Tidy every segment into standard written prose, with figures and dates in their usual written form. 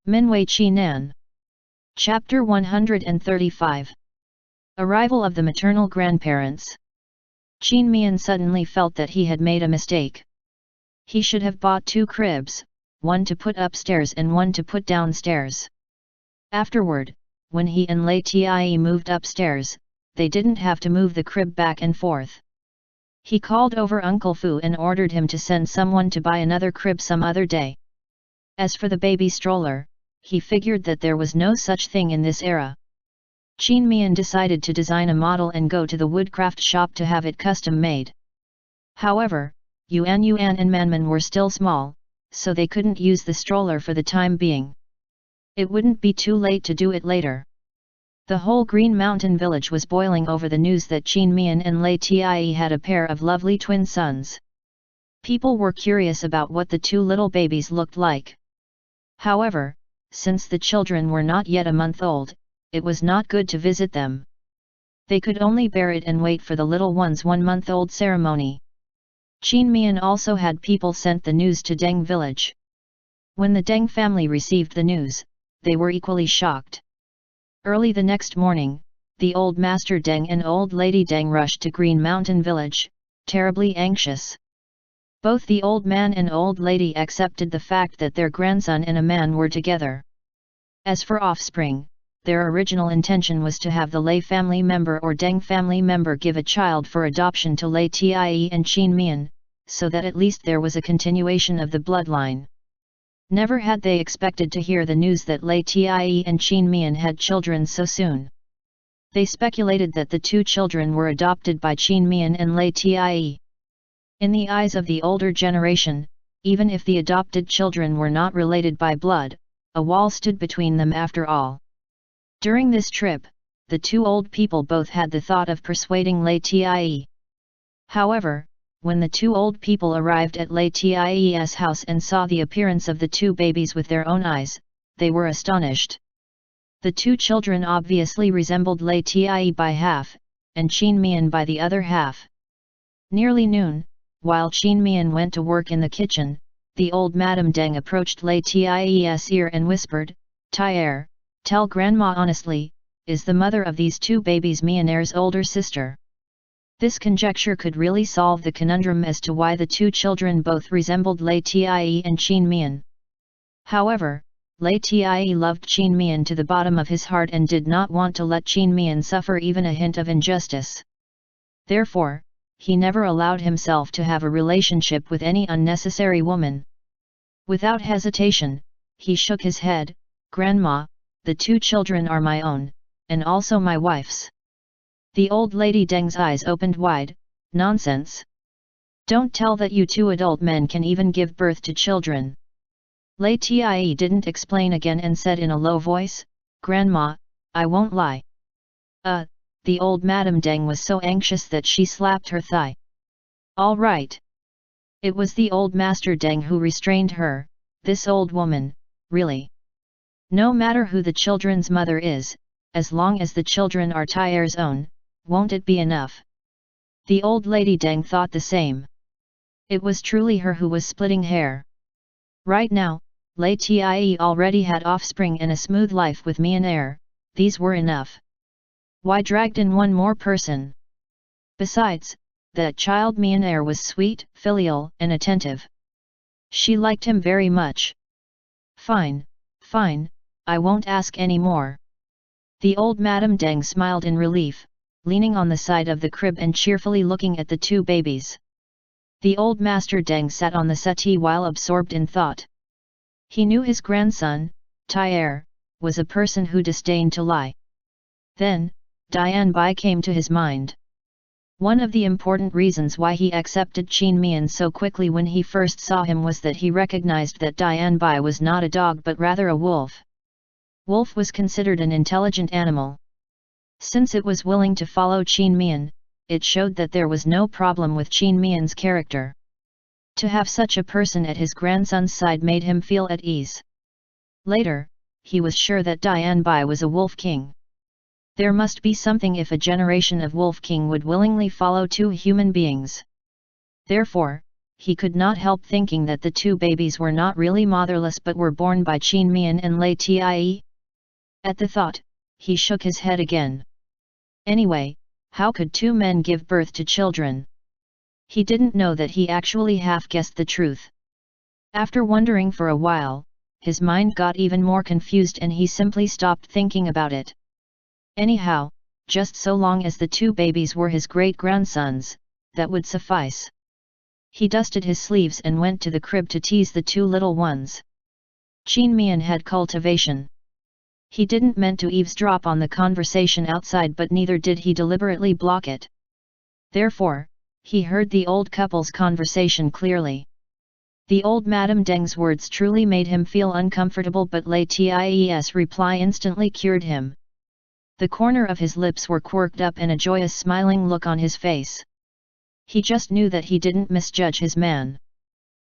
Minwei Chi Nan. Chapter 135. Arrival of the maternal grandparents. Qin Mian suddenly felt that he had made a mistake. He should have bought 2 cribs, one to put upstairs and one to put downstairs. Afterward, when he and Lei Tie moved upstairs, they didn't have to move the crib back and forth. He called over Uncle Fu and ordered him to send someone to buy another crib some other day. As for the baby stroller, he figured that there was no such thing in this era. Qin Mian decided to design a model and go to the woodcraft shop to have it custom made. However, Yuan and Manman were still small, so they couldn't use the stroller for the time being. It wouldn't be too late to do it later. The whole Green Mountain village was boiling over the news that Qin Mian and Lei Tie had a pair of lovely twin sons. People were curious about what the 2 little babies looked like. However, since the children were not yet a month old, it was not good to visit them. They could only bear it and wait for the little one's 1-month-old ceremony. Qin Mian also had people sent the news to Deng village. When the Deng family received the news, they were equally shocked. Early the next morning, the old master Deng and old lady Deng rushed to Green Mountain village, terribly anxious. Both the old man and old lady accepted the fact that their grandson and a man were together. As for offspring, their original intention was to have the Lei family member or Deng family member give a child for adoption to Lei Tie and Qin Mian, so that at least there was a continuation of the bloodline. Never had they expected to hear the news that Lei Tie and Qin Mian had children so soon. They speculated that the 2 children were adopted by Qin Mian and Lei Tie. In the eyes of the older generation, even if the adopted children were not related by blood, a wall stood between them after all. During this trip, the 2 old people both had the thought of persuading Lei Tie. However, when the 2 old people arrived at Lei Tie's house and saw the appearance of the 2 babies with their own eyes, they were astonished. The 2 children obviously resembled Lei Tie by half, and Qin Mian by the other half. Nearly noon, while Qin Mian went to work in the kitchen, the old Madame Deng approached Lei Tie's ear and whispered, "Tie, tell Grandma honestly, is the mother of these 2 babies Mianer's older sister?" This conjecture could really solve the conundrum as to why the 2 children both resembled Lei Tie and Qin Mian. However, Lei Tie loved Qin Mian to the bottom of his heart and did not want to let Qin Mian suffer even a hint of injustice. Therefore, he never allowed himself to have a relationship with any unnecessary woman. Without hesitation, he shook his head, "Grandma, the 2 children are my own, and also my wife's." The old lady Deng's eyes opened wide, "Nonsense! Don't tell that you 2 adult men can even give birth to children." Lei Tie didn't explain again and said in a low voice, "Grandma, I won't lie." The old Madame Deng was so anxious that she slapped her thigh. "All right." It was the old master Deng who restrained her, "This old woman, really. No matter who the children's mother is, as long as the children are Tie's own, won't it be enough?" The old lady Deng thought the same. It was truly her who was splitting hair. Right now, Lei Tie already had offspring and a smooth life with Mian. These were enough. Why dragged in one more person? Besides, that child Mian was sweet, filial, and attentive. She liked him very much. Fine, I won't ask any more." The old Madame Deng smiled in relief, leaning on the side of the crib and cheerfully looking at the 2 babies. The old master Deng sat on the settee while absorbed in thought. He knew his grandson, Tie, was a person who disdained to lie. Then, Dian Bai came to his mind. One of the important reasons why he accepted Qin Mian so quickly when he first saw him was that he recognized that Dian Bai was not a dog but rather a wolf. Wolf was considered an intelligent animal. Since it was willing to follow Qin Mian, it showed that there was no problem with Qin Mian's character. To have such a person at his grandson's side made him feel at ease. Later, he was sure that Dian Bai was a wolf king. There must be something if a generation of Wolf King would willingly follow 2 human beings. Therefore, he could not help thinking that the two babies were not really motherless but were born by Qin Mian and LIAN. At the thought, he shook his head again. Anyway, how could two men give birth to children? He didn't know that he actually half-guessed the truth. After wondering for a while, his mind got even more confused and he simply stopped thinking about it. Anyhow, just so long as the two babies were his great-grandsons, that would suffice. He dusted his sleeves and went to the crib to tease the two little ones. Qin Mian had cultivation. He didn't meant to eavesdrop on the conversation outside but neither did he deliberately block it. Therefore, he heard the old couple's conversation clearly. The old Madame Deng's words truly made him feel uncomfortable but LIAN's reply instantly cured him. The corner of his lips were quirked up and a joyous smiling look on his face. He just knew that he didn't misjudge his man.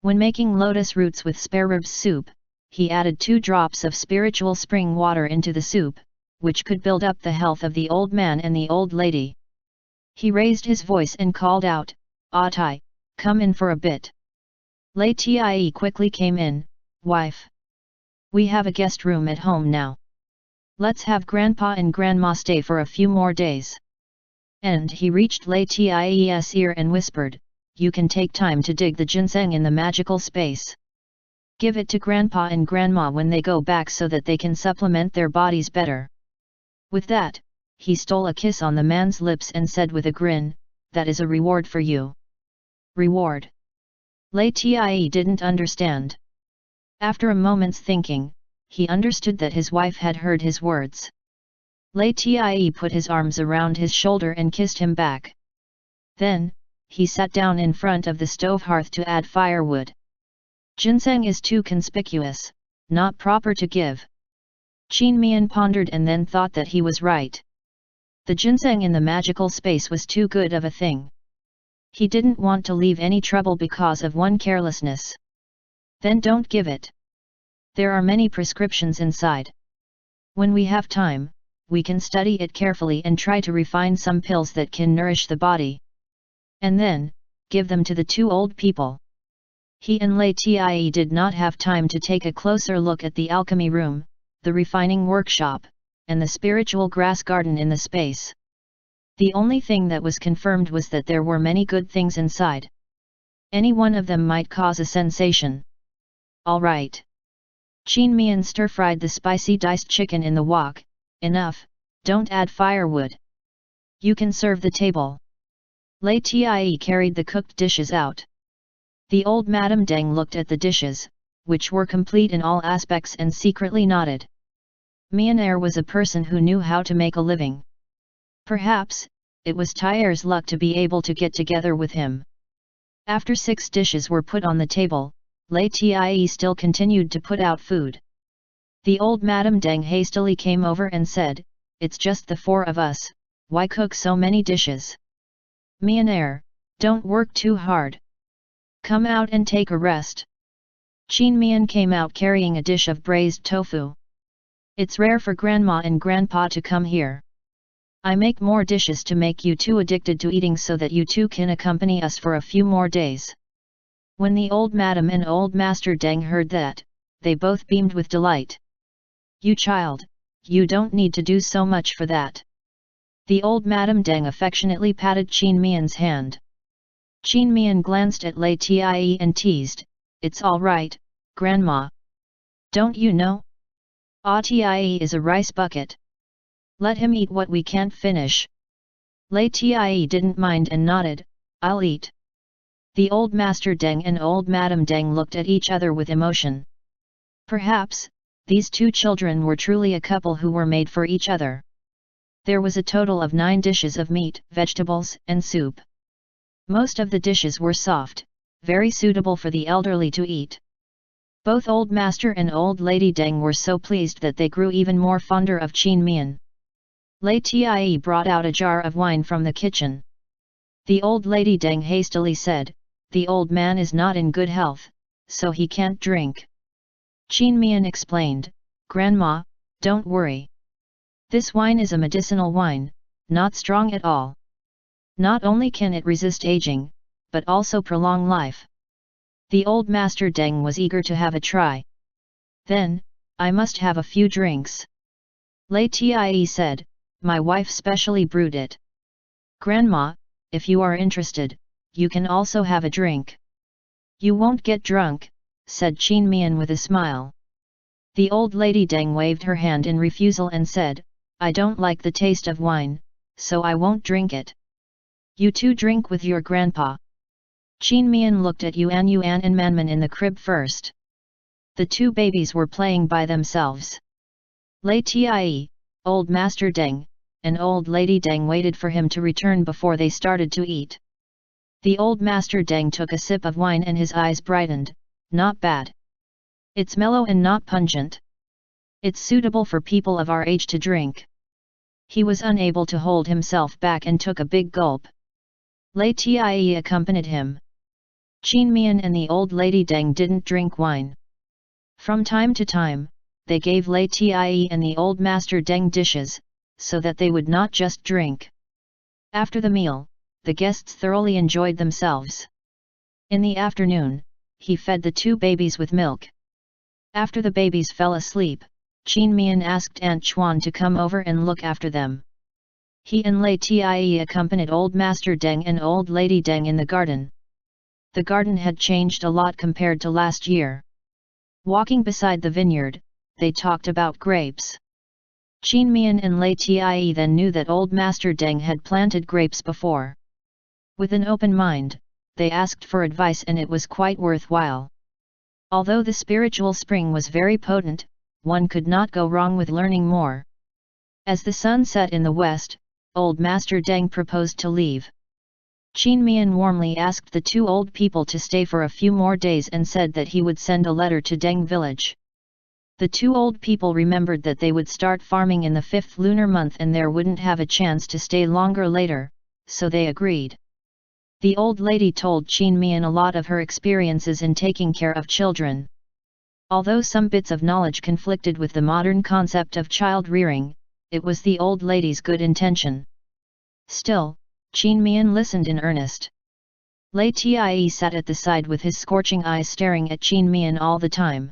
When making lotus roots with spare ribs soup, he added 2 drops of spiritual spring water into the soup, which could build up the health of the old man and the old lady. He raised his voice and called out, "Ah Tai, come in for a bit." LIAN quickly came in, "Wife. We have a guest room at home now. Let's have Grandpa and Grandma stay for a few more days." And he reached LIAN's ear and whispered, "You can take time to dig the ginseng in the magical space. Give it to Grandpa and Grandma when they go back so that they can supplement their bodies better." With that, he stole a kiss on the man's lips and said with a grin, "That is a reward for you." Reward? LIAN didn't understand. After a moment's thinking, he understood that his wife had heard his words. LIAN put his arms around his shoulder and kissed him back. Then, he sat down in front of the stove hearth to add firewood. Ginseng is too conspicuous, not proper to give. Qin Mian pondered and then thought that he was right. The ginseng in the magical space was too good of a thing. He didn't want to leave any trouble because of one carelessness. Then don't give it. There are many prescriptions inside. When we have time, we can study it carefully and try to refine some pills that can nourish the body. And then, give them to the two old people. He and LIAN did not have time to take a closer look at the alchemy room, the refining workshop, and the spiritual grass garden in the space. The only thing that was confirmed was that there were many good things inside. Any one of them might cause a sensation. All right. Qin Mian stir-fried the spicy diced chicken in the wok. Enough, don't add firewood. You can serve the table. LIAN carried the cooked dishes out. The old Madame Deng looked at the dishes, which were complete in all aspects and secretly nodded. Mian was a person who knew how to make a living. Perhaps, it was Tyer's luck to be able to get together with him. After 6 dishes were put on the table, LIAN still continued to put out food. The old Madame Deng hastily came over and said, "It's just the 4 of us, why cook so many dishes? Mian, don't work too hard. Come out and take a rest." Qin Mian came out carrying a dish of braised tofu. "It's rare for Grandma and Grandpa to come here. I make more dishes to make you two addicted to eating so that you two can accompany us for a few more days." When the old Madam and old Master Deng heard that, they both beamed with delight. "You child, you don't need to do so much for that." The old Madame Deng affectionately patted Qin Mian's hand. Qin Mian glanced at LIAN and teased, "It's all right, Grandma. Don't you know? Tie is a rice bucket. Let him eat what we can't finish." LIAN didn't mind and nodded, "I'll eat." The old Master Deng and old Madame Deng looked at each other with emotion. Perhaps, these two children were truly a couple who were made for each other. There was a total of 9 dishes of meat, vegetables, and soup. Most of the dishes were soft, very suitable for the elderly to eat. Both Old Master and Old Lady Deng were so pleased that they grew even more fonder of Qin Mian. LIAN brought out a jar of wine from the kitchen. The Old Lady Deng hastily said, "The old man is not in good health, so he can't drink." Qin Mian explained, "Grandma, don't worry. This wine is a medicinal wine, not strong at all. Not only can it resist aging, but also prolong life. The old master Deng was eager to have a try. Then, I must have a few drinks. LIAN said, my wife specially brewed it. Grandma, if you are interested, you can also have a drink. You won't get drunk, said Qin Mian with a smile. The old lady Deng waved her hand in refusal and said, I don't like the taste of wine, so I won't drink it. You two drink with your grandpa. Qin Mian looked at Yuan and Manman in the crib first. The two babies were playing by themselves. LIAN, old master Deng, and old lady Deng waited for him to return before they started to eat. The old master Deng took a sip of wine and his eyes brightened. Not bad. It's mellow and not pungent. It's suitable for people of our age to drink. He was unable to hold himself back and took a big gulp. LIAN accompanied him. Qin Mian and the old lady Deng didn't drink wine. From time to time, they gave LIAN and the old master Deng dishes, so that they would not just drink. After the meal, the guests thoroughly enjoyed themselves. In the afternoon, he fed the two babies with milk. After the babies fell asleep, Qin Mian asked Aunt Chuan to come over and look after them. He and LIAN accompanied old master Deng and old lady Deng in the garden. The garden had changed a lot compared to last year. Walking beside the vineyard, they talked about grapes. Qin Mian and LIAN then knew that old master Deng had planted grapes before. With an open mind, they asked for advice and it was quite worthwhile. Although the spiritual spring was very potent, one could not go wrong with learning more. As the sun set in the west, old master Deng proposed to leave. Qin Mian warmly asked the two old people to stay for a few more days and said that he would send a letter to Deng village. The two old people remembered that they would start farming in the 5th lunar month and there wouldn't have a chance to stay longer later, so they agreed. The old lady told Qin Mian a lot of her experiences in taking care of children. Although some bits of knowledge conflicted with the modern concept of child rearing, it was the old lady's good intention. Still, Qin Mian listened in earnest. LIAN sat at the side with his scorching eyes staring at Qin Mian all the time.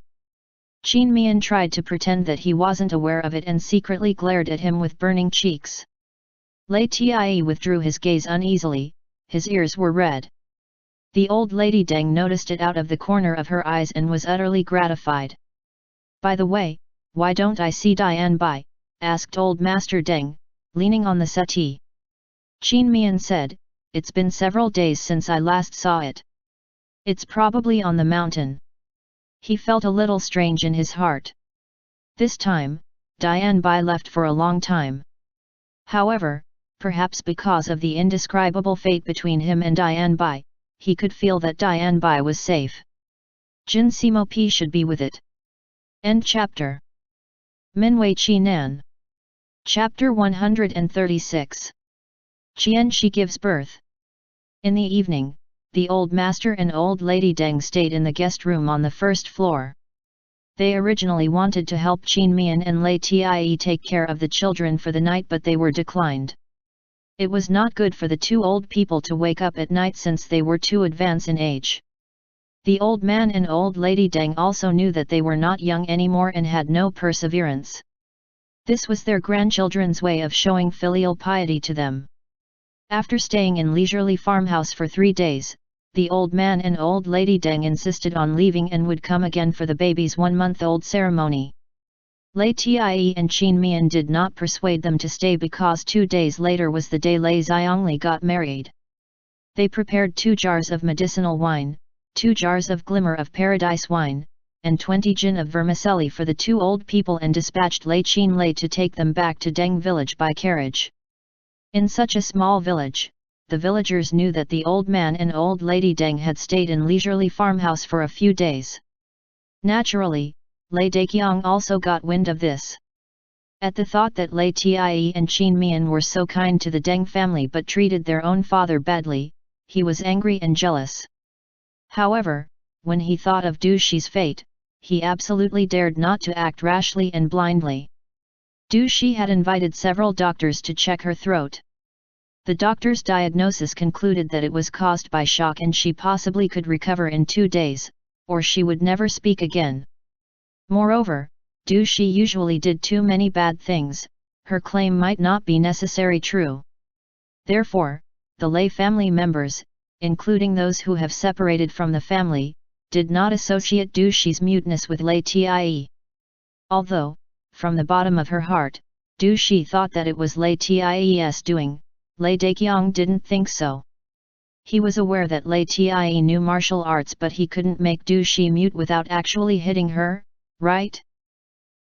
Qin Mian tried to pretend that he wasn't aware of it and secretly glared at him with burning cheeks. LIAN withdrew his gaze uneasily, his ears were red. The old lady Deng noticed it out of the corner of her eyes and was utterly gratified. By the way, why don't I see Dian Bai? Asked old master Deng, leaning on the settee. Qin Mian said, it's been several days since I last saw it. It's probably on the mountain. He felt a little strange in his heart. This time, Dian Bai left for a long time. However, perhaps because of the indescribable fate between him and Dian Bai, he could feel that Dian Bai was safe. Jin Simo P should be with it. End chapter. Minwei Qi Nan. Chapter 136. Qian Shi gives birth. In the evening, the old master and old lady Deng stayed in the guest room on the first floor. They originally wanted to help Qin Mian and LIAN take care of the children for the night, but they were declined. It was not good for the two old people to wake up at night since they were too advanced in age. The old man and old lady Deng also knew that they were not young anymore and had no perseverance. This was their grandchildren's way of showing filial piety to them. After staying in leisurely farmhouse for 3 days, the old man and old lady Deng insisted on leaving and would come again for the baby's 1-month-old ceremony. LIAN and Qin Mian did not persuade them to stay because 2 days later was the day Lei Xiongli got married. They prepared 2 jars of medicinal wine, 2 jars of glimmer of paradise wine, and 20 jin of vermicelli for the 2 old people and dispatched Lei Qin Lei to take them back to Deng village by carriage. In such a small village, the villagers knew that the old man and old lady Deng had stayed in leisurely farmhouse for a few days. Naturally, Lei Daqiang also got wind of this. At the thought that LIAN and Qin Mian were so kind to the Deng family but treated their own father badly, he was angry and jealous. However, when he thought of Du Shi's fate, he absolutely dared not to act rashly and blindly. Du Shi had invited several doctors to check her throat. The doctor's diagnosis concluded that it was caused by shock and she possibly could recover in 2 days, or she would never speak again. Moreover, Du Shi usually did too many bad things, her claim might not be necessarily true. Therefore, the lay family members, including those who have separated from the family, did not associate Du Shi's muteness with Lei Tie. Although, from the bottom of her heart, Du Shi thought that it was Lei Tie's doing, Lei Daqiang didn't think so. He was aware that Lei Tie knew martial arts, but he couldn't make Du Shi mute without actually hitting her, right?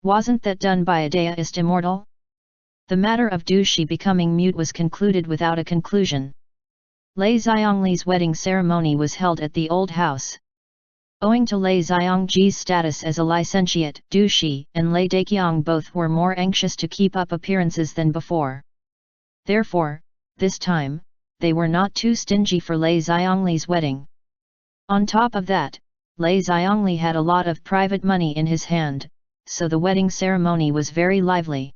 Wasn't that done by a deist immortal? The matter of Du Shi becoming mute was concluded without a conclusion. Lei Xiangli's wedding ceremony was held at the old house. Owing to Lei Xiangji's status as a licentiate, Du Shi and Lei Daqiang both were more anxious to keep up appearances than before. Therefore, this time, they were not too stingy for Lei Xiangli's wedding. On top of that, Lei Xiangli had a lot of private money in his hand, so the wedding ceremony was very lively.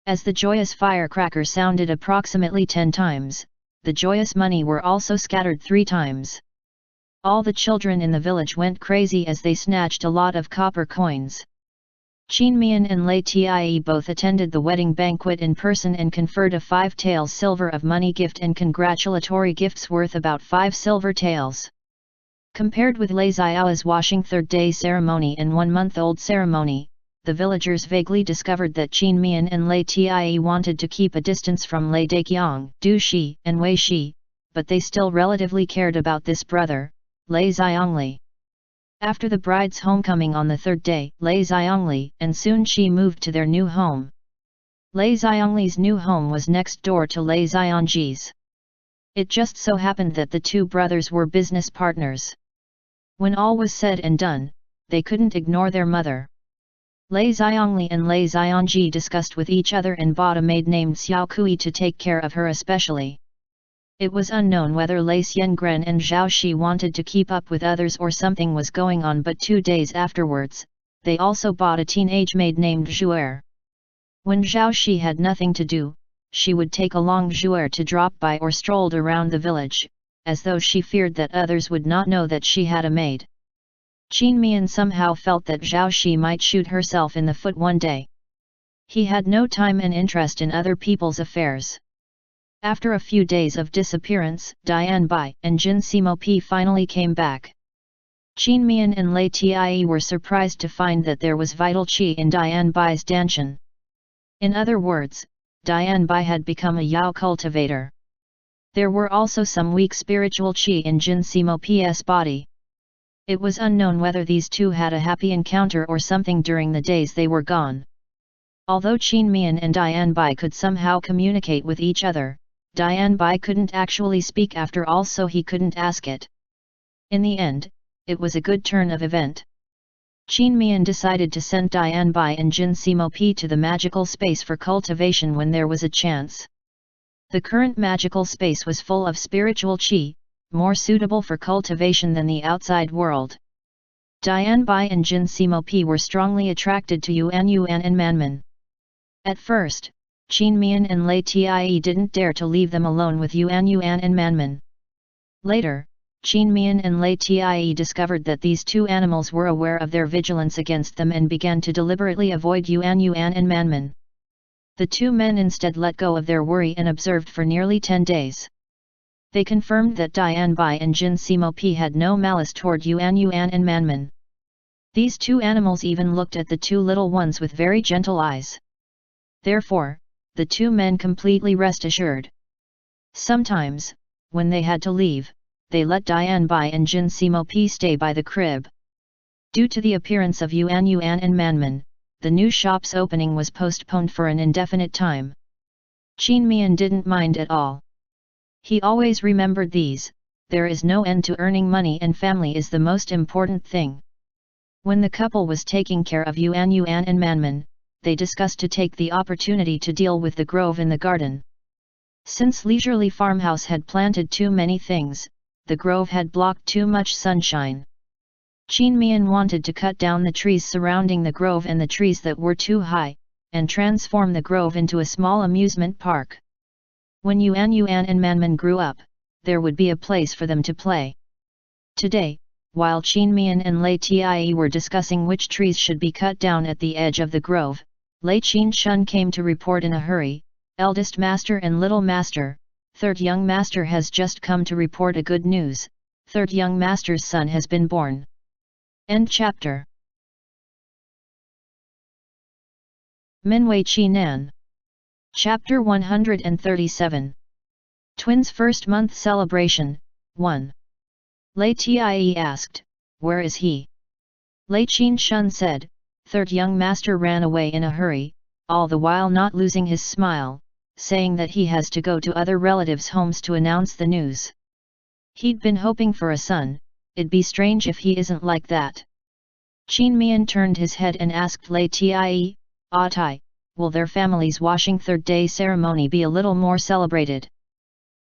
As the joyous firecracker sounded approximately 10 times, the joyous money were also scattered 3 times. All the children in the village went crazy as they snatched a lot of copper coins. Qin Mian and Lei Tie both attended the wedding banquet in person and conferred a 5 taels silver of money gift and congratulatory gifts worth about 5 silver taels. Compared with Lei Xiao's washing 3rd day ceremony and 1-month-old ceremony, the villagers vaguely discovered that Qin Mian and Lei Tie wanted to keep a distance from Lei Daqiang, Du Shi and Wei Shi, but they still relatively cared about this brother, Lei Xiangli. After the bride's homecoming on the 3rd day, Lei Xiangli and Sun Qi moved to their new home. Lei Xiangli's new home was next door to Lei Xiangji's. It just so happened that the 2 brothers were business partners. When all was said and done, they couldn't ignore their mother. Lei Xiangli and Lei Xiangji discussed with each other and bought a maid named Xiao Kui to take care of her especially. It was unknown whether Lei Xiangren and Zhao Shi wanted to keep up with others or something was going on, but 2 days afterwards, they also bought a teenage maid named Zhuer. When Zhao Shi had nothing to do, she would take along Zhuer to drop by or strolled around the village, as though she feared that others would not know that she had a maid. Qin Mian somehow felt that Zhao Shi might shoot herself in the foot one day. He had no time and interest in other people's affairs. After a few days of disappearance, Dian Bai and Jin Simo Pi finally came back. Qin Mian and Lei Tie were surprised to find that there was vital qi in Dian Bai's danshan. In other words, Dian Bai had become a Yao cultivator. There were also some weak spiritual qi in Jin Simo Pi's body. It was unknown whether these two had a happy encounter or something during the days they were gone. Although Qin Mian and Dian Bai could somehow communicate with each other, Dian Bai couldn't actually speak after all, so he couldn't ask it. In the end, it was a good turn of event. Qin Mian decided to send Dian Bai and Jin Simo Pi to the magical space for cultivation when there was a chance. The current magical space was full of spiritual qi, more suitable for cultivation than the outside world. Dian Bai and Jin Simo Pi were strongly attracted to Yuan and Manman. At first, Qin Mian and Lei Tie didn't dare to leave them alone with Yuan and Manman. Later, Qin Mian and Lei Tie discovered that these 2 animals were aware of their vigilance against them and began to deliberately avoid Yuan and Manman. The 2 men instead let go of their worry and observed for nearly 10 days. They confirmed that Dian Bai and Jin Simo Pi had no malice toward Yuan and Manman. These 2 animals even looked at the 2 little ones with very gentle eyes. Therefore, the 2 men completely rest assured. Sometimes, when they had to leave, they let Dian Bai and Jin Simo Pi stay by the crib. Due to the appearance of Yuan and Manman, the new shop's opening was postponed for an indefinite time. Qin Mian didn't mind at all. He always remembered these: there is no end to earning money and family is the most important thing. When the couple was taking care of Yuan and Manman, they discussed to take the opportunity to deal with the grove in the garden. Since Leisurely Farmhouse had planted too many things, the grove had blocked too much sunshine. Qin Mian wanted to cut down the trees surrounding the grove and the trees that were too high, and transform the grove into a small amusement park. When Yuan and Manman grew up, there would be a place for them to play. Today, while Qin Mian and Lei Tie were discussing which trees should be cut down at the edge of the grove, Lei Qin Shun came to report in a hurry, "Eldest master and little master, third young master has just come to report a good news, third young master's son has been born." End chapter. Minwei Qi Nan. Chapter 137. Twins' First Month Celebration, 1. Lei Tie asked, "Where is he?" Lei Qin Shun said, "Third young master ran away in a hurry, all the while not losing his smile, saying that he has to go to other relatives' homes to announce the news. He'd been hoping for a son, it'd be strange if he isn't like that." Qin Mian turned his head and asked Lei Tie, "Ah Tai, will their family's washing third day ceremony be a little more celebrated?"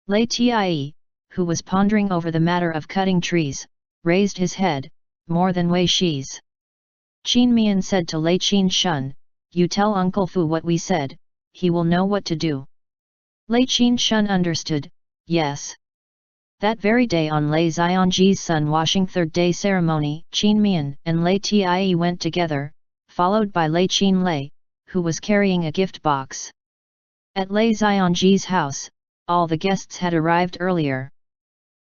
Lei Tie, who was pondering over the matter of cutting trees, raised his head, "More than Wei Shi's." Qin Mian said to Lei Qin Shun, "You tell Uncle Fu what we said, he will know what to do." Lei Qin Shun understood, "Yes." That very day on Lei Zionji's sun washing third day ceremony, Qin Mian and Lei Tie went together, followed by Lei Qin Lei, who was carrying a gift box. At Lei Zionji's house, all the guests had arrived earlier.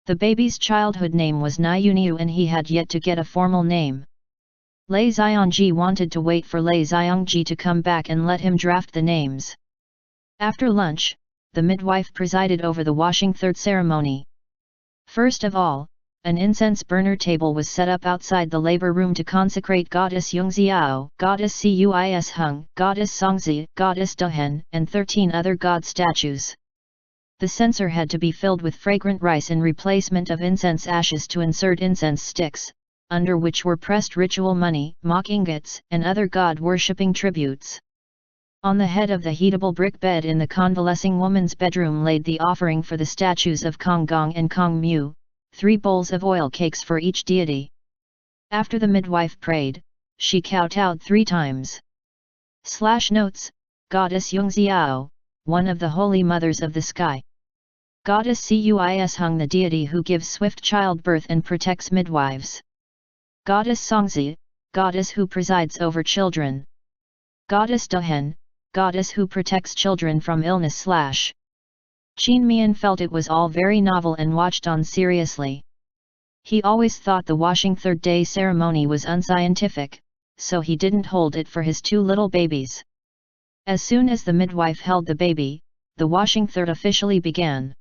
The baby's childhood name was Niuniu and he had yet to get a formal name. Lei Zionji wanted to wait for Lei Zionji to come back and let him draft the names. After lunch, the midwife presided over the washing third ceremony. First of all, an incense burner table was set up outside the labor room to consecrate Goddess Yungziao, Goddess Suis Hung, Goddess Songzi, Goddess Dahen, and 13 other god statues. The censer had to be filled with fragrant rice in replacement of incense ashes to insert incense sticks, under which were pressed ritual money, mock ingots, and other god-worshipping tributes. On the head of the heatable brick bed in the convalescing woman's bedroom laid the offering for the statues of Kong Gong and Kong Mu, 3 bowls of oil cakes for each deity. After the midwife prayed, she kowtowed 3 times. /Notes, Goddess Yungziao, one of the holy mothers of the sky. Goddess Suis Hung, the deity who gives swift childbirth and protects midwives. Goddess Songzi, goddess who presides over children. Goddess Dahen, goddess who protects children from illness. Qin Mian felt it was all very novel and watched on seriously. He always thought the washing third day ceremony was unscientific, so he didn't hold it for his 2 little babies. As soon as the midwife held the baby, the washing third officially began.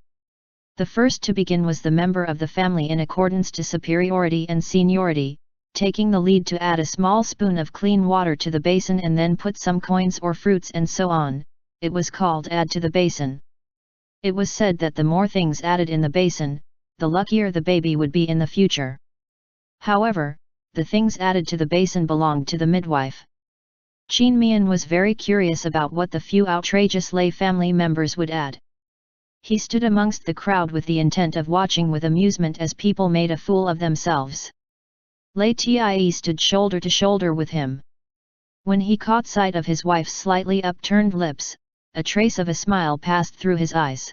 The first to begin was the member of the family in accordance to superiority and seniority, taking the lead to add a small spoon of clean water to the basin and then put some coins or fruits and so on. It was called add to the basin. It was said that the more things added in the basin, the luckier the baby would be in the future. However, the things added to the basin belonged to the midwife. Qin Mian was very curious about what the few outrageous lay family members would add. He stood amongst the crowd with the intent of watching with amusement as people made a fool of themselves. Lei Tie stood shoulder to shoulder with him. When he caught sight of his wife's slightly upturned lips, a trace of a smile passed through his eyes.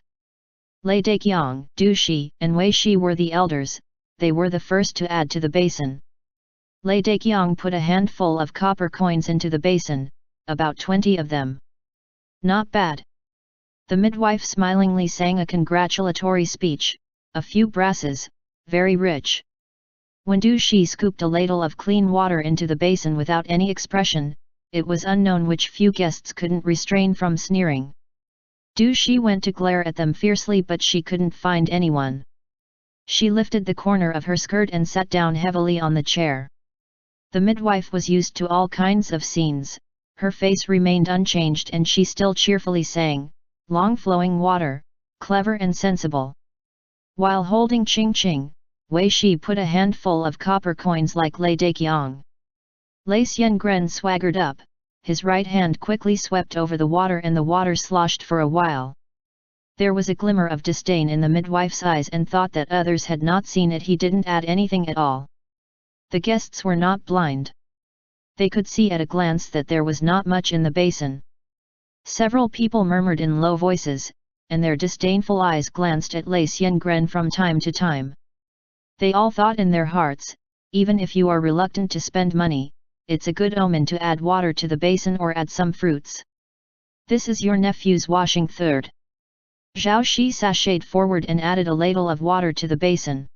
Lei Daqiang, Du Shi, and Wei Shi were the elders, they were the first to add to the basin. Lei Daqiang put a handful of copper coins into the basin, about 20 of them. "Not bad." The midwife smilingly sang a congratulatory speech, "A few brasses, very rich." When Du Shi scooped a ladle of clean water into the basin without any expression, it was unknown which few guests couldn't refrain from sneering. Du Shi went to glare at them fiercely, but she couldn't find anyone. She lifted the corner of her skirt and sat down heavily on the chair. The midwife was used to all kinds of scenes, her face remained unchanged and she still cheerfully sang, "Long flowing water, clever and sensible." While holding Ching Ching, Wei Shi put a handful of copper coins like Lei Daqiang. Lei Xiangren swaggered up, his right hand quickly swept over the water and the water sloshed for a while. There was a glimmer of disdain in the midwife's eyes and thought that others had not seen it. He didn't add anything at all. The guests were not blind. They could see at a glance that there was not much in the basin. Several people murmured in low voices, and their disdainful eyes glanced at LIAN from time to time. They all thought in their hearts, even if you are reluctant to spend money, it's a good omen to add water to the basin or add some fruits. This is your nephew's washing third. Zhao Shi sashayed forward and added a ladle of water to the basin.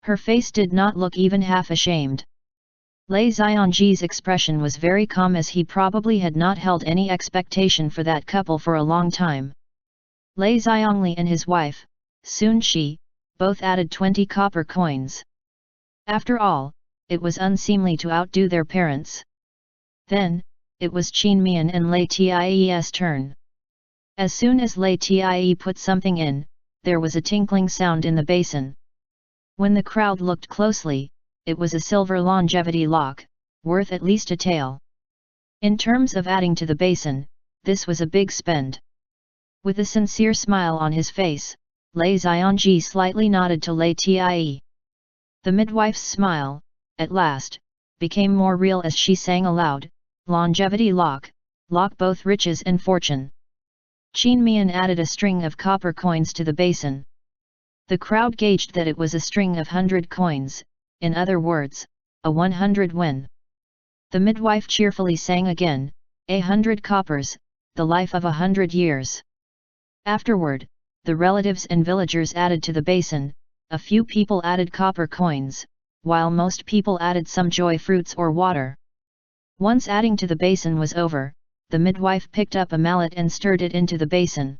Her face did not look even half ashamed. Lei Xiangji's expression was very calm, as he probably had not held any expectation for that couple for a long time. Lei Xiangli and his wife, Sun Shi, both added 20 copper coins. After all, it was unseemly to outdo their parents. Then, it was Qin Mian and Lei Tie's turn. As soon as Lei Tie put something in, there was a tinkling sound in the basin. When the crowd looked closely, it was a silver longevity lock, worth at least a tael. In terms of adding to the basin, this was a big spend. With a sincere smile on his face, Lei Xiangji slightly nodded to Lei Tie. The midwife's smile, at last, became more real as she sang aloud, "Longevity lock, lock both riches and fortune." Qin Mian added a string of copper coins to the basin. The crowd gauged that it was a string of 100 coins, in other words, a 100 wen. The midwife cheerfully sang again, 100 coppers, the life of 100 years. Afterward, the relatives and villagers added to the basin, a few people added copper coins, while most people added some joy fruits or water. Once adding to the basin was over, the midwife picked up a mallet and stirred it into the basin.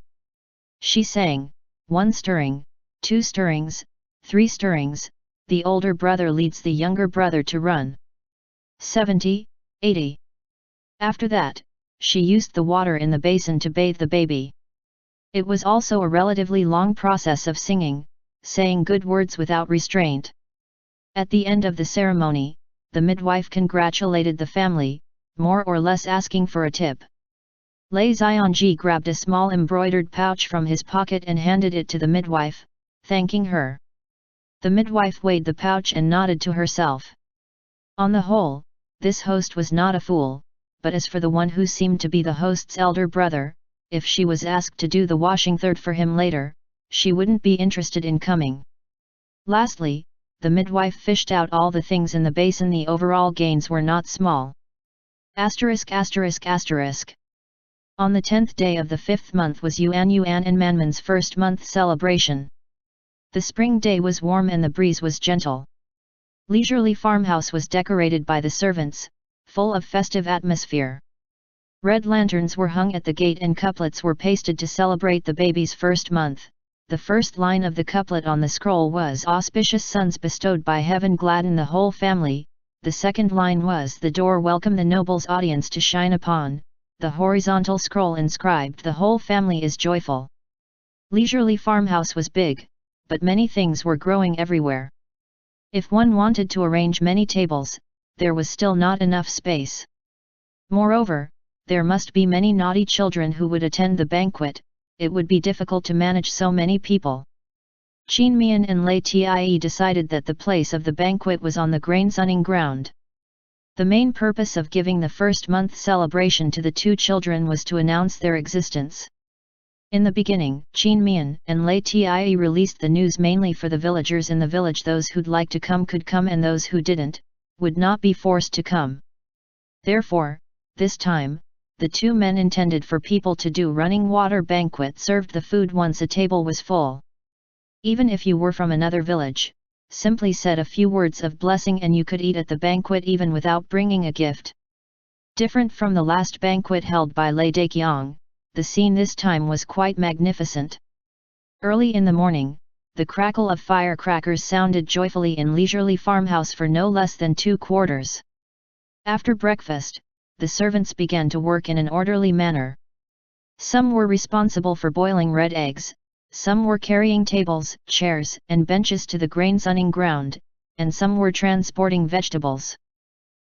She sang, 1 stirring, 2 stirrings, 3 stirrings, the older brother leads the younger brother to run. 70, 80. After that, she used the water in the basin to bathe the baby. It was also a relatively long process of singing, saying good words without restraint. At the end of the ceremony, the midwife congratulated the family, more or less asking for a tip. Lei Xiangji grabbed a small embroidered pouch from his pocket and handed it to the midwife, thanking her. The midwife weighed the pouch and nodded to herself. On the whole, this host was not a fool, but as for the one who seemed to be the host's elder brother, if she was asked to do the washing third for him later, she wouldn't be interested in coming. Lastly, the midwife fished out all the things in the basin. The overall gains were not small. *******. On the 10th day of the 5th month was Yuan and Manman's first month celebration. The spring day was warm and the breeze was gentle. Leisurely farmhouse was decorated by the servants, full of festive atmosphere. Red lanterns were hung at the gate and couplets were pasted to celebrate the baby's first month. The first line of the couplet on the scroll was "Auspicious sons bestowed by heaven gladden the whole family." The second line was "The door welcome the noble's audience to shine upon." The horizontal scroll inscribed "The whole family is joyful." Leisurely farmhouse was big, but many things were growing everywhere. If one wanted to arrange many tables, there was still not enough space. Moreover, there must be many naughty children who would attend the banquet. It would be difficult to manage so many people. Qin Mian and Lei Tie decided that the place of the banquet was on the grain-sunning ground. The main purpose of giving the first month celebration to the two children was to announce their existence. In the beginning, Qin Mian and Lei Tie released the news mainly for the villagers in the village. Those who'd like to come could come, and those who didn't, would not be forced to come. Therefore, this time, the two men intended for people to do running water banquet served the food once a table was full. Even if you were from another village, simply said a few words of blessing and you could eat at the banquet even without bringing a gift. Different from the last banquet held by Lei Daqiang, the scene this time was quite magnificent. Early in the morning, the crackle of firecrackers sounded joyfully in leisurely farmhouse for no less than 2 quarters. After breakfast, the servants began to work in an orderly manner. Some were responsible for boiling red eggs, some were carrying tables, chairs, and benches to the grain-sunning ground, and some were transporting vegetables.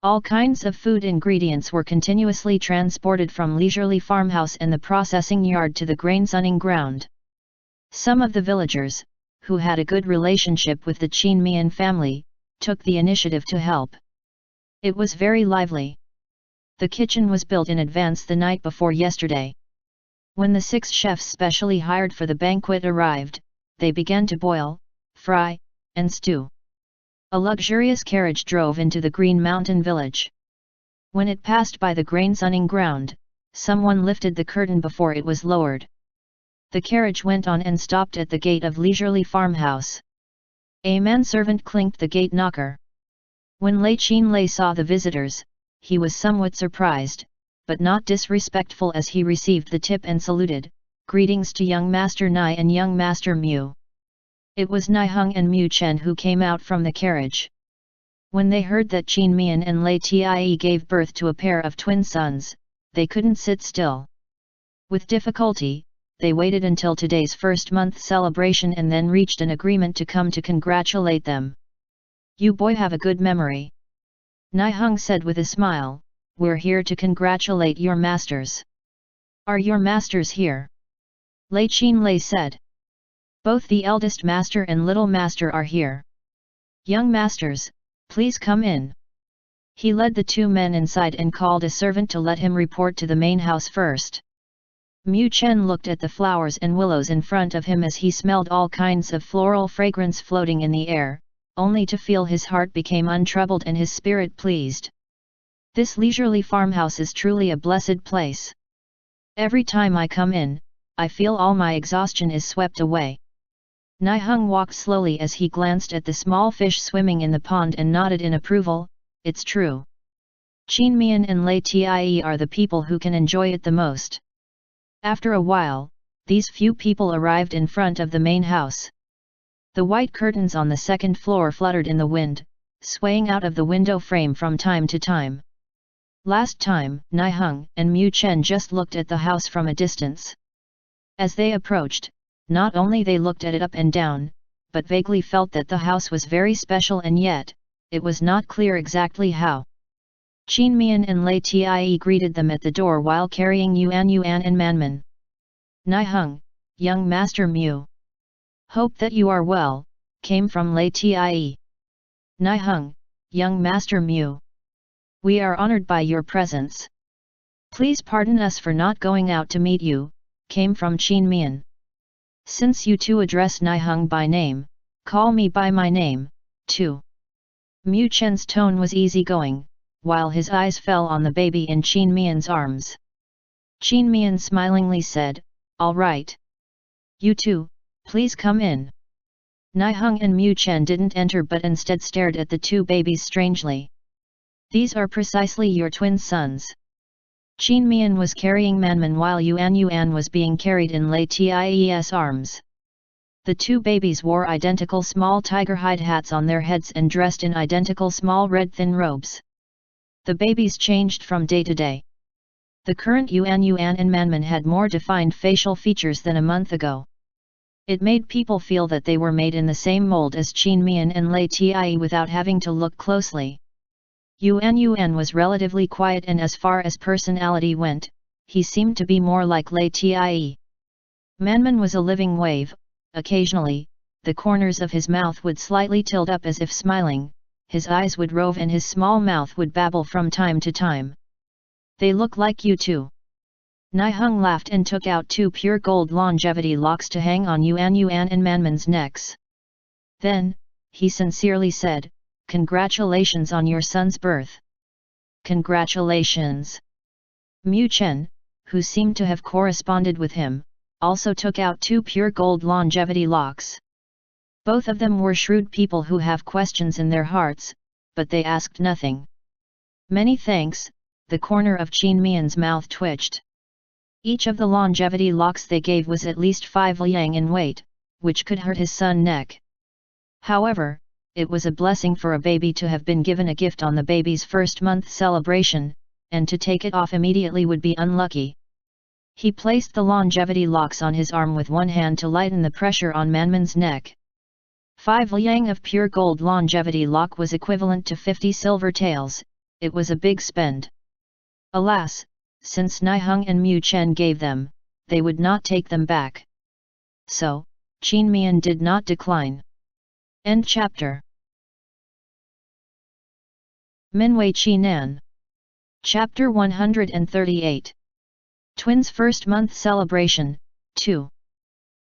All kinds of food ingredients were continuously transported from leisurely farmhouse and the processing yard to the grain-sunning ground. Some of the villagers, who had a good relationship with the Qin Mian family, took the initiative to help. It was very lively. The kitchen was built in advance the night before yesterday. When the 6 chefs specially hired for the banquet arrived, they began to boil, fry, and stew. A luxurious carriage drove into the Green Mountain village. When it passed by the grain-sunning ground, someone lifted the curtain before it was lowered. The carriage went on and stopped at the gate of leisurely farmhouse. A manservant clinked the gate knocker. When LIAN saw the visitors, he was somewhat surprised, but not disrespectful as he received the tip and saluted, "Greetings to young Master Nai and young Master Mu." It was Niheng and Mu Chen who came out from the carriage. When they heard that Qin Mian and Lei Tie gave birth to a pair of twin sons, they couldn't sit still. With difficulty, they waited until today's first-month celebration and then reached an agreement to come to congratulate them. "You boy have a good memory," Niheng said with a smile. "We're here to congratulate your masters." "Are your masters here?" Lei said. "Both the eldest master and little master are here." "Young masters, please come in." He led the 2 men inside and called a servant to let him report to the main house first. Mu Chen looked at the flowers and willows in front of him as he smelled all kinds of floral fragrance floating in the air, only to feel his heart became untroubled and his spirit pleased. This leisurely farmhouse is truly a blessed place. Every time I come in, I feel all my exhaustion is swept away. Niheng walked slowly as he glanced at the small fish swimming in the pond and nodded in approval. "It's true. Qin Mian and Lei Tie are the people who can enjoy it the most." After a while, these few people arrived in front of the main house. The white curtains on the second floor fluttered in the wind, swaying out of the window frame from time to time. Last time, Niheng and Mu Chen just looked at the house from a distance. As they approached, not only they looked at it up and down, but vaguely felt that the house was very special, and yet, it was not clear exactly how. Qin Mian and Lei Tie greeted them at the door while carrying Yuan and Manman. "Niheng, young Master Mu. Hope that you are well," came from Lei Tie. "Niheng, young Master Mu. We are honored by your presence. Please pardon us for not going out to meet you," came from Qin Mian. "Since you two address Niheng by name, call me by my name, too." Mu Chen's tone was easygoing, while his eyes fell on the baby in Qin Mian's arms. Qin Mian smilingly said, "All right. You two, please come in." Niheng and Mu Chen didn't enter but instead stared at the 2 babies strangely. "These are precisely your twin sons." Qin Mian was carrying Manman while Yuan was being carried in Lei Tie's arms. The 2 babies wore identical small tiger hide hats on their heads and dressed in identical small red thin robes. The babies changed from day to day. The current Yuan and Manman had more defined facial features than a month ago. It made people feel that they were made in the same mold as Qin Mian and Lei Tie without having to look closely. Yuan was relatively quiet, and as far as personality went, he seemed to be more like Lei Tie. Manman was a living wave. Occasionally, the corners of his mouth would slightly tilt up as if smiling, his eyes would rove and his small mouth would babble from time to time. "They look like you too." Niheng laughed and took out 2 pure gold longevity locks to hang on Yuan and Manman's necks. Then, he sincerely said, "Congratulations on your son's birth." "Congratulations." Mu Chen, who seemed to have corresponded with him, also took out 2 pure gold longevity locks. Both of them were shrewd people who have questions in their hearts, but they asked nothing. "Many thanks," the corner of Qin Mian's mouth twitched. Each of the longevity locks they gave was at least 5 liang in weight, which could hurt his son's neck. However, it was a blessing for a baby to have been given a gift on the baby's first-month celebration, and to take it off immediately would be unlucky. He placed the longevity locks on his arm with one hand to lighten the pressure on Manman's neck. 5 liang of pure gold longevity lock was equivalent to 50 silver taels. It was a big spend. Alas, since Niheng and Mu Chen gave them, they would not take them back. So, Qin Mian did not decline. End chapter. Minwei Qi Nan. Chapter 138. Twins' first month celebration, 2.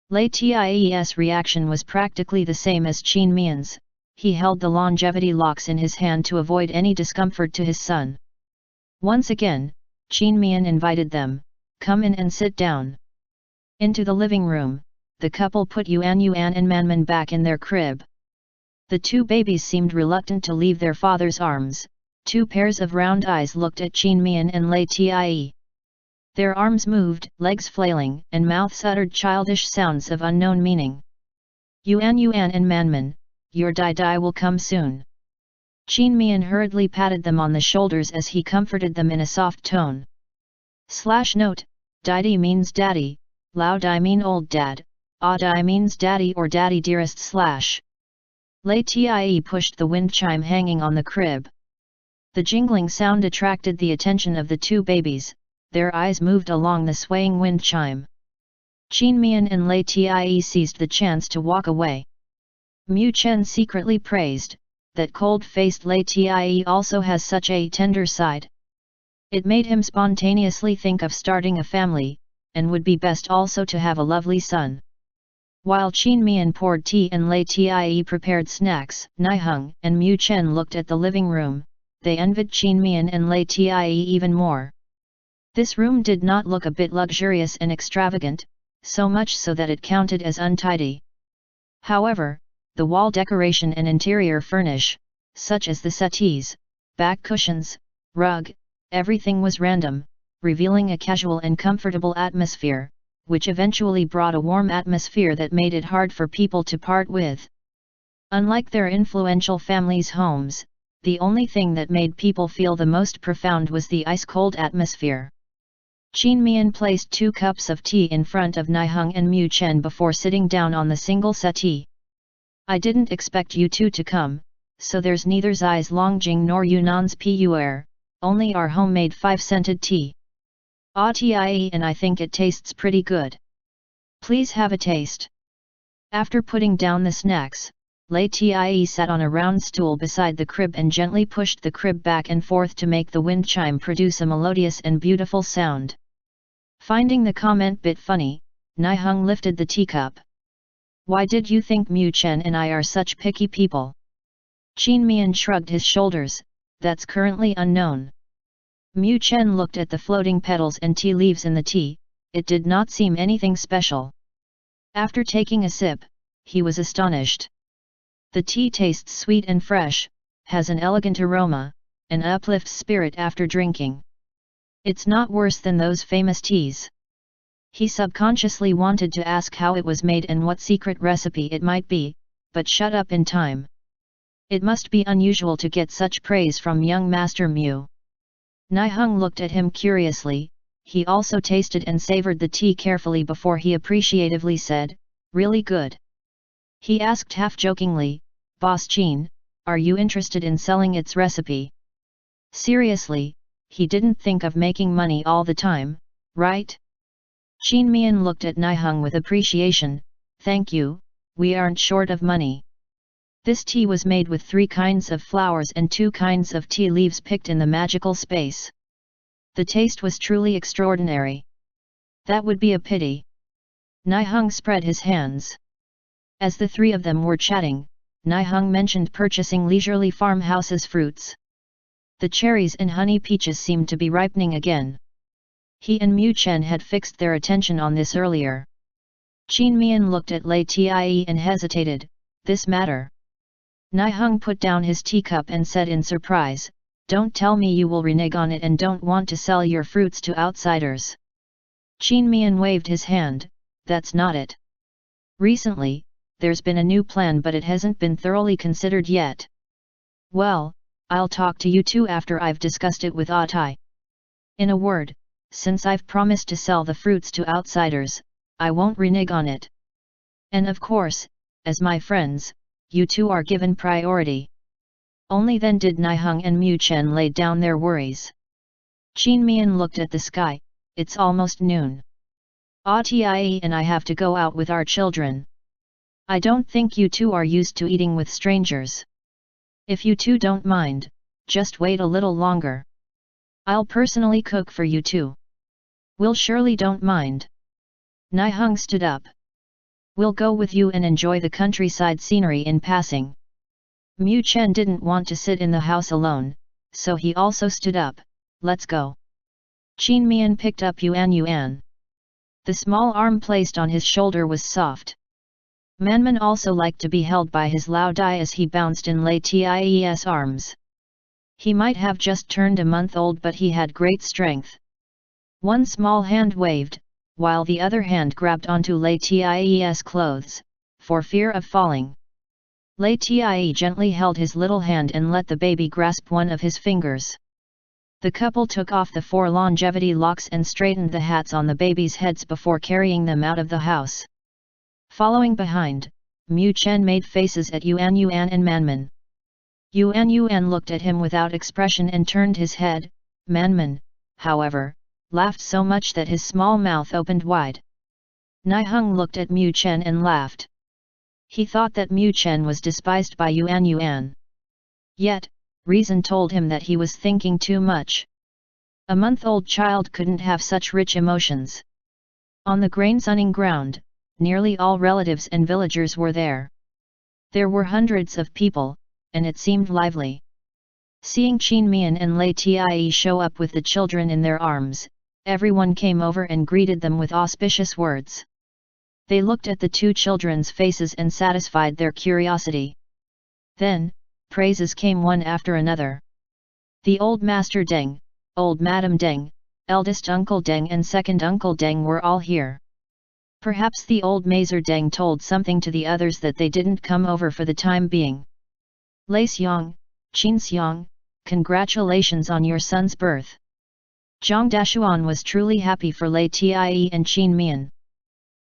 LIAN's reaction was practically the same as Qin Mian's. He held the longevity locks in his hand to avoid any discomfort to his son. Once again, Qin Mian invited them, "Come in and sit down." Into the living room, the couple put Yuan and Manman back in their crib. The two babies seemed reluctant to leave their father's arms. Two pairs of round eyes looked at Qin Mian and LIAN. Their arms moved, legs flailing, and mouths uttered childish sounds of unknown meaning. Yuan and Manman, your Dai will come soon." Qin Mian hurriedly patted them on the shoulders as he comforted them in a soft tone. /Note, Dai means daddy, Lao Dai mean old dad, Dai means daddy or daddy dearest / LIAN pushed the wind chime hanging on the crib. The jingling sound attracted the attention of the two babies. Their eyes moved along the swaying wind chime. Qin Mian and LIAN seized the chance to walk away. Mian secretly praised, that cold-faced LIAN also has such a tender side. It made him spontaneously think of starting a family, and would be best also to have a lovely son. While Qin Mian poured tea and LIAN prepared snacks, Niheng and Mian looked at the living room. They envied Qin Mian and LIAN even more. This room did not look a bit luxurious and extravagant, so much so that it counted as untidy. However, the wall decoration and interior furnish, such as the settees, back cushions, rug, everything was random, revealing a casual and comfortable atmosphere, which eventually brought a warm atmosphere that made it hard for people to part with. Unlike their influential families' homes, the only thing that made people feel the most profound was the ice-cold atmosphere. Qin Mian placed 2 cups of tea in front of Niheng and Mian before sitting down on the single settee. "I didn't expect you two to come, so there's neither Zai's Longjing nor Yunan's Pu'er, only our homemade 5-scented tea. Tia and I think it tastes pretty good. Please have a taste." After putting down the snacks, LIAN sat on a round stool beside the crib and gently pushed the crib back and forth to make the wind chime produce a melodious and beautiful sound. Finding the comment bit funny, Niheng lifted the teacup. "Why did you think Mian and I are such picky people?" Qin Mian shrugged his shoulders, "That's currently unknown." Mian looked at the floating petals and tea leaves in the tea. It did not seem anything special. After taking a sip, he was astonished. The tea tastes sweet and fresh, has an elegant aroma, and uplifts spirit after drinking. It's not worse than those famous teas. He subconsciously wanted to ask how it was made and what secret recipe it might be, but shut up in time. It must be unusual to get such praise from young Master Mu. Niheng looked at him curiously. He also tasted and savored the tea carefully before he appreciatively said, "Really good." He asked half-jokingly, "Boss Qin, are you interested in selling its recipe?" Seriously, he didn't think of making money all the time, right? Qin Mian looked at Niheng with appreciation. "Thank you, we aren't short of money." This tea was made with 3 kinds of flowers and 2 kinds of tea leaves picked in the magical space. The taste was truly extraordinary. That would be a pity. Niheng spread his hands. As the 3 of them were chatting, Niheng mentioned purchasing leisurely farmhouse's fruits. The cherries and honey peaches seemed to be ripening again. He and Mian had fixed their attention on this earlier. Qin Mian looked at LIAN and hesitated, "This matter?" Niheng put down his teacup and said in surprise, "Don't tell me you will renege on it and don't want to sell your fruits to outsiders." Qin Mian waved his hand, "That's not it. Recently, there's been a new plan but it hasn't been thoroughly considered yet." "Well, I'll talk to you two after I've discussed it with Atai. In a word, since I've promised to sell the fruits to outsiders, I won't renege on it. And of course, as my friends, you two are given priority." Only then did Niheng and Mian lay down their worries. Qin Mian looked at the sky. "It's almost noon. Tia and I have to go out with our children. I don't think you two are used to eating with strangers. If you two don't mind, just wait a little longer. I'll personally cook for you two." We'll surely don't mind. Niheng stood up. We'll go with you and enjoy the countryside scenery in passing. Mu Chen didn't want to sit in the house alone, so he also stood up. Let's go. Qin Mian picked up Yuan. The small arm placed on his shoulder was soft. Manman also liked to be held by his Lao Dai as he bounced in Lai's arms. He might have just turned a month old, but he had great strength. One small hand waved, while the other hand grabbed onto Lai's clothes, for fear of falling. Lai gently held his little hand and let the baby grasp one of his fingers. The couple took off the 4 longevity locks and straightened the hats on the babies' heads before carrying them out of the house. Following behind, Mu Chen made faces at Yuan and Manman. Yuan looked at him without expression and turned his head. Manman, however, laughed so much that his small mouth opened wide. Niheng looked at Mu Chen and laughed. He thought that Mu Chen was despised by Yuan. Yet, reason told him that he was thinking too much. A month-old child couldn't have such rich emotions. On the grain-sunning ground, nearly all relatives and villagers were there. There were hundreds of people, and it seemed lively. Seeing Qin Mian and Lai show up with the children in their arms, everyone came over and greeted them with auspicious words. They looked at the 2 children's faces and satisfied their curiosity. Then, praises came one after another. The old Master Deng, old Madam Deng, eldest Uncle Deng and second Uncle Deng were all here. Perhaps the old Mazer Deng told something to the others that they didn't come over for the time being. Lai Xiang, Qin Xiang, congratulations on your son's birth. Zhang Dashuan was truly happy for Lai and Qin Mian.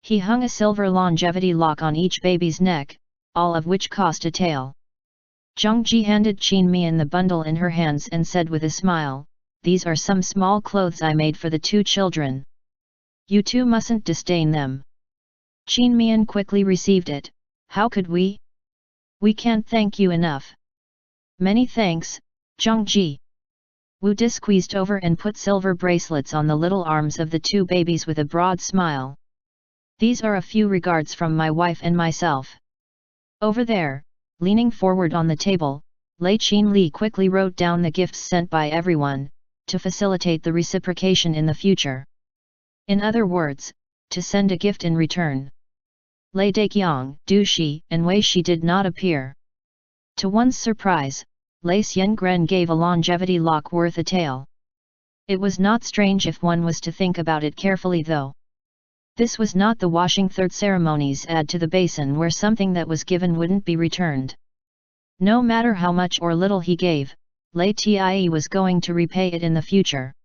He hung a silver longevity lock on each baby's neck, all of which cost a tael. Zhang Ji handed Qin Mian the bundle in her hands and said with a smile, "These are some small clothes I made for the 2 children. You 2 mustn't disdain them." Qin Mian quickly received it. "How could we? We can't thank you enough." "Many thanks, Zhang Ji." Wu Di squeezed over and put silver bracelets on the little arms of the 2 babies with a broad smile. "These are a few regards from my wife and myself." Over there, leaning forward on the table, Lai Qin Li quickly wrote down the gifts sent by everyone, to facilitate the reciprocation in the future. In other words, to send a gift in return. Lai Daqiang, Du Shi, and Wei Shi did not appear. To one's surprise, Lai Xiangren gave a longevity lock worth a tael. It was not strange if one was to think about it carefully though. This was not the washing third ceremonies add to the basin where something that was given wouldn't be returned. No matter how much or little he gave, Lai was going to repay it in the future.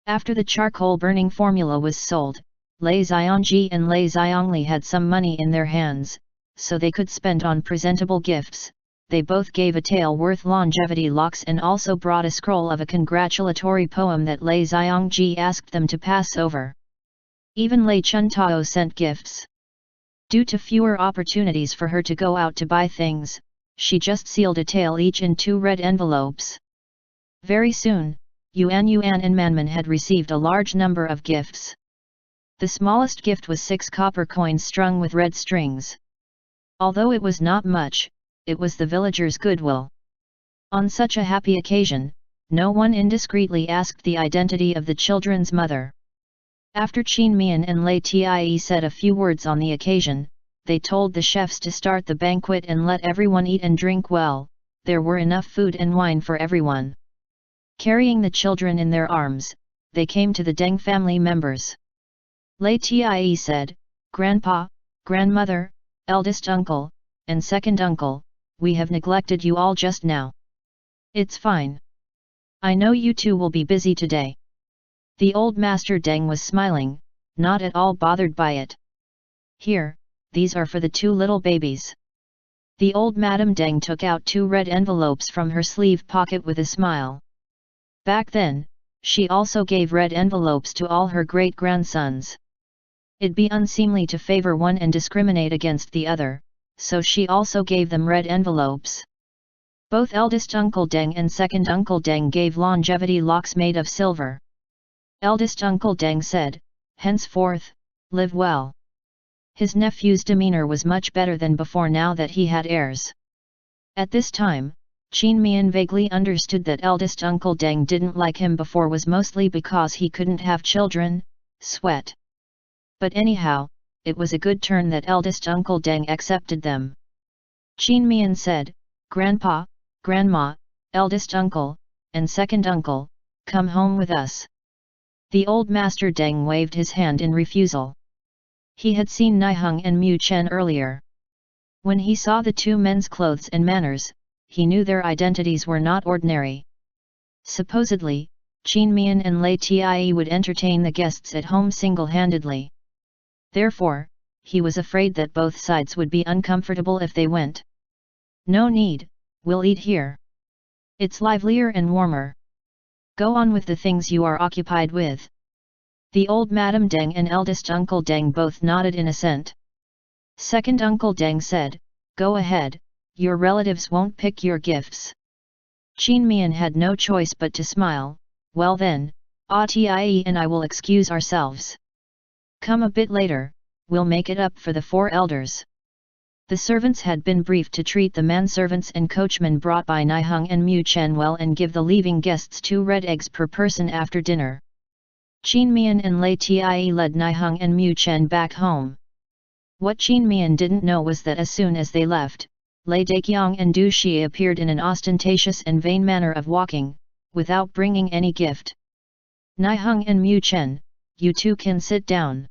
After the charcoal burning formula was sold, Lai Xiangji and Lai Xiangli had some money in their hands, so they could spend on presentable gifts. They both gave a tael worth longevity locks and also brought a scroll of a congratulatory poem that Lai Xiangji asked them to pass over. Even Lai Chuntao sent gifts. Due to fewer opportunities for her to go out to buy things, she just sealed a tael each in 2 red envelopes. Very soon, Yuan and Manman had received a large number of gifts. The smallest gift was 6 copper coins strung with red strings. Although it was not much, it was the villagers' goodwill. On such a happy occasion, no one indiscreetly asked the identity of the children's mother. After Qin Mian and Lai said a few words on the occasion, they told the chefs to start the banquet and let everyone eat and drink well. There were enough food and wine for everyone. Carrying the children in their arms, they came to the Deng family members. Lai said, "Grandpa, grandmother, eldest uncle, and second uncle, we have neglected you all just now. It's fine. I know you 2 will be busy today." The old Master Deng was smiling, not at all bothered by it. "Here, these are for the 2 little babies." The old Madam Deng took out 2 red envelopes from her sleeve pocket with a smile. Back then, she also gave red envelopes to all her great-grandsons. It'd be unseemly to favor one and discriminate against the other, so she also gave them red envelopes. Both eldest Uncle Deng and second Uncle Deng gave longevity locks made of silver. Eldest uncle Deng said, henceforth, live well. His nephew's demeanor was much better than before now that he had heirs. At this time, Qin Mian vaguely understood that eldest uncle Deng didn't like him before was mostly because he couldn't have children, sweat. But anyhow, it was a good turn that eldest uncle Deng accepted them. Qin Mian said, Grandpa, Grandma, eldest uncle, and second uncle, come home with us. The old master Deng waved his hand in refusal. He had seen Niheng and Mu Chen earlier. When he saw the two men's clothes and manners, he knew their identities were not ordinary. Supposedly, Qin Mian and Lei Tie would entertain the guests at home single-handedly. Therefore, he was afraid that both sides would be uncomfortable if they went. No need, we'll eat here. It's livelier and warmer. Go on with the things you are occupied with. The old Madame Deng and eldest uncle Deng both nodded in assent. Second uncle Deng said, go ahead, your relatives won't pick your gifts. Qin Mian had no choice but to smile, well then, Tie and I will excuse ourselves. Come a bit later, we'll make it up for the four elders. The servants had been briefed to treat the manservants and coachmen brought by Niheng and Mu Chen well and give the leaving guests 2 red eggs per person after dinner. Qin Mian and Lei Tie led Niheng and Mu Chen back home. What Qin Mian didn't know was that as soon as they left, Lei Daqiang and Du Shi appeared in an ostentatious and vain manner of walking, without bringing any gift. Niheng and Mu Chen, you two can sit down.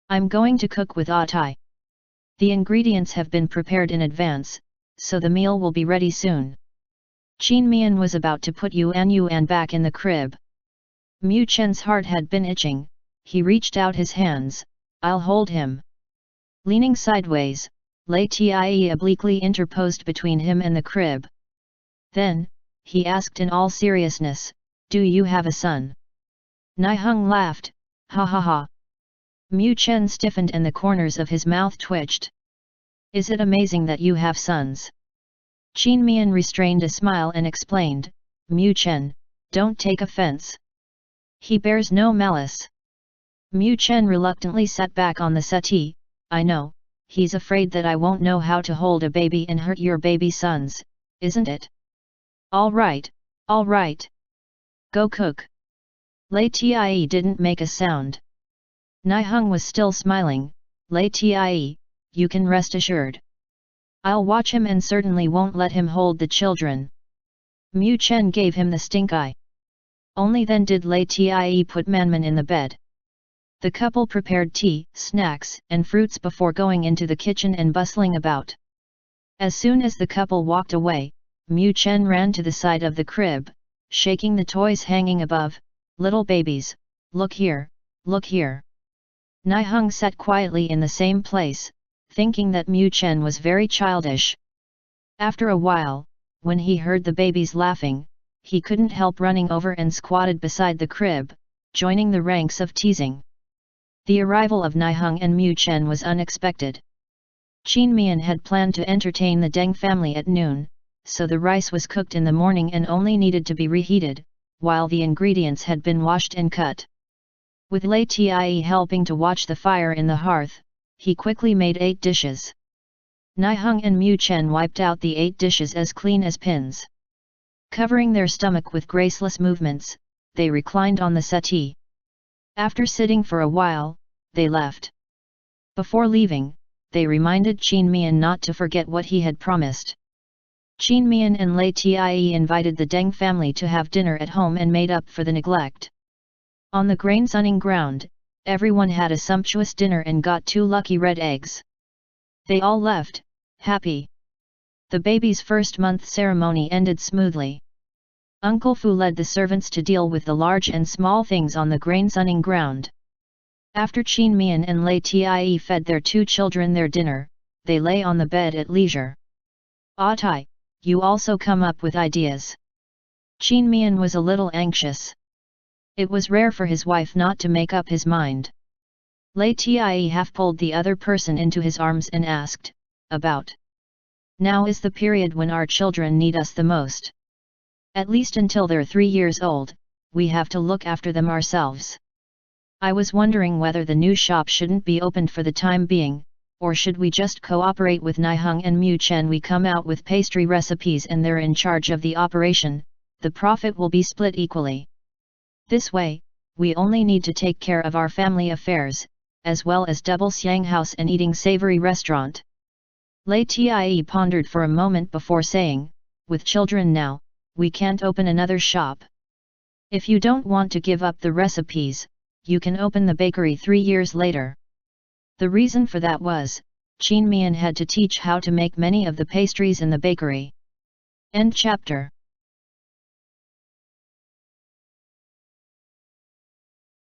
I'm going to cook with Tai. The ingredients have been prepared in advance, so the meal will be ready soon. Qin Mian was about to put Yuan back in the crib. Mu Chen's heart had been itching, he reached out his hands, I'll hold him. Leaning sideways, Lei Tie obliquely interposed between him and the crib. Then, he asked in all seriousness, do you have a son? Niheng laughed, ha ha ha. Mu Chen stiffened and the corners of his mouth twitched. Is it amazing that you have sons? Qin Mian restrained a smile and explained, Mu Chen, don't take offense. He bears no malice. Mu Chen reluctantly sat back on the settee, I know, he's afraid that I won't know how to hold a baby and hurt your baby sons, isn't it? All right. Go cook. Lei Tie didn't make a sound. Niheng was still smiling, Lei Tie, you can rest assured. I'll watch him and certainly won't let him hold the children. Mu Chen gave him the stink eye. Only then did Lei Tie put Manman in the bed. The couple prepared tea, snacks, and fruits before going into the kitchen and bustling about. As soon as the couple walked away, Mu Chen ran to the side of the crib, shaking the toys hanging above, little babies, look here, look here. Niheng sat quietly in the same place, thinking that Mu Chen was very childish. After a while, when he heard the babies laughing, he couldn't help running over and squatted beside the crib, joining the ranks of teasing. The arrival of Niheng and Mu Chen was unexpected. Qin Mian had planned to entertain the Deng family at noon, so the rice was cooked in the morning and only needed to be reheated, while the ingredients had been washed and cut. With Lei Tie helping to watch the fire in the hearth, he quickly made 8 dishes. Niheng and Mu Chen wiped out the 8 dishes as clean as pins. Covering their stomach with graceless movements, they reclined on the settee. After sitting for a while, they left. Before leaving, they reminded Qin Mian not to forget what he had promised. Qin Mian and Lei Tie invited the Deng family to have dinner at home and made up for the neglect. On the grain-sunning ground, everyone had a sumptuous dinner and got 2 lucky red eggs. They all left, happy. The baby's first month ceremony ended smoothly. Uncle Fu led the servants to deal with the large and small things on the grain-sunning ground. After Qin Mian and Lei Tie fed their 2 children their dinner, they lay on the bed at leisure. Tai, you also come up with ideas. Qin Mian was a little anxious. It was rare for his wife not to make up his mind. Lei Tie half pulled the other person into his arms and asked, about. Now is the period when our children need us the most. At least until they're 3 years old, we have to look after them ourselves. I was wondering whether the new shop shouldn't be opened for the time being, or should we just cooperate with Nihung and Mu Chen? We come out with pastry recipes and they're in charge of the operation, the profit will be split equally. This way, we only need to take care of our family affairs, as well as double Siang house and eating savory restaurant. Lei Tie pondered for a moment before saying, with children now, we can't open another shop. If you don't want to give up the recipes, you can open the bakery 3 years later. The reason for that was, Mian had to teach how to make many of the pastries in the bakery. End chapter.